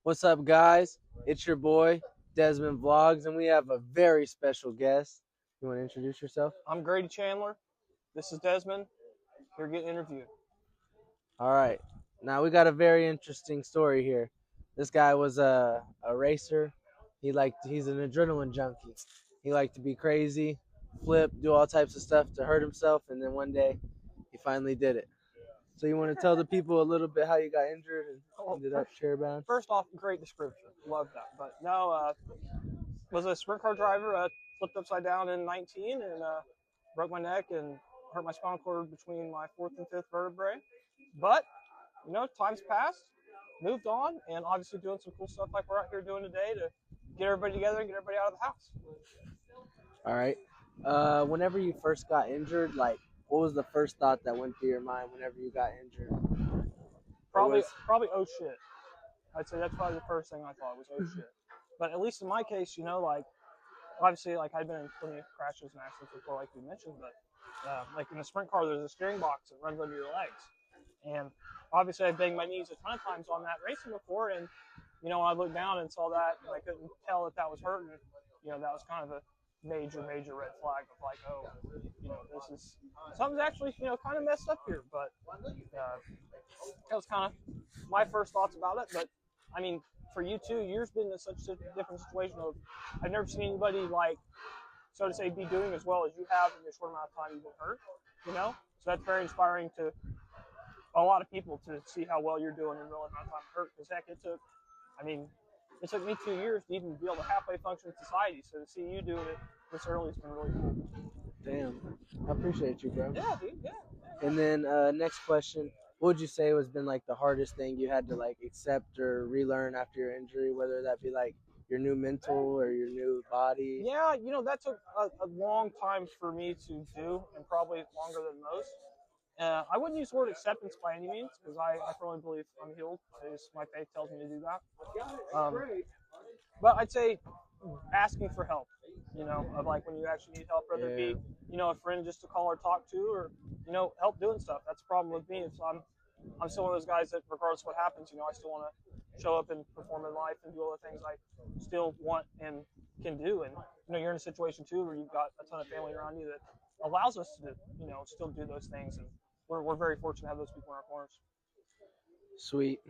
What's up, guys? It's your boy, Desmond Vlogs, and we have a very special guest. You want to introduce yourself? I'm Grady Chandler. This is Desmond. You're getting interviewed. All right. Now, we got a very interesting story here. This guy was a racer. He's an adrenaline junkie. He liked to be crazy, flip, do all types of stuff to hurt himself, and then one day he finally did it. So you want to tell the people a little bit how you got injured and ended up chairbound? First off, great description. Love that. But no, was a sprint car driver. Flipped upside down in 19 and broke my neck and hurt my spinal cord between my fourth and fifth vertebrae. But time's passed, moved on, and obviously doing some cool stuff like we're out here doing today to get everybody together and get everybody out of the house. All right. Whenever you first got injured, what was the first thought that went through your mind whenever you got injured? Probably oh shit. I'd say that's probably the first thing I thought was oh shit. But at least in my case, obviously, I'd been in plenty of crashes and accidents before, like we mentioned, but like in a sprint car, there's a steering box that runs under your legs. And obviously, I banged my knees a ton of times on that racing before, and, when I looked down and saw that, and I couldn't tell that was hurting, that was kind of a major red flag of like, oh, this is, something's actually, kind of messed up here. But that was kind of my first thoughts about it. But, I mean, for you too, yours been in such a different situation of, I've never seen anybody so to say, be doing as well as you have in the short amount of time you've been hurt, So that's very inspiring to a lot of people to see how well you're doing in a real amount of time hurt. Because heck, it took me 2 years to even be able to halfway function in society. So to see you doing it this early has been really cool. Damn, I appreciate you, bro. Yeah, dude. Yeah. And then next question. What would you say has been the hardest thing you had to accept or relearn after your injury, whether that be your new mental or your new body? Yeah, that took a long time for me to do, and probably longer than most. I wouldn't use the word acceptance by any means, because I firmly believe I'm healed. My faith tells me to do that. But I'd say asking for help, of when you actually need help, whether it be, a friend just to call or talk to, or, help doing stuff. That's the problem with me. I'm still one of those guys that, regardless of what happens, I still want to show up and perform in life and do all the things I still want and can do. And, you're in a situation too where you've got a ton of family around you that allows us to, still do those things. And we're very fortunate to have those people in our corners. Sweet.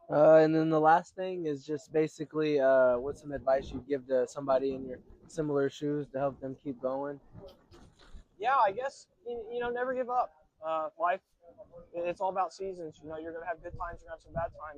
And then the last thing is just basically what's some advice you'd give to somebody in your similar shoes to help them keep going? Yeah, I guess, never give up. Life, it's all about seasons. You're going to have good times, you're going to have some bad times.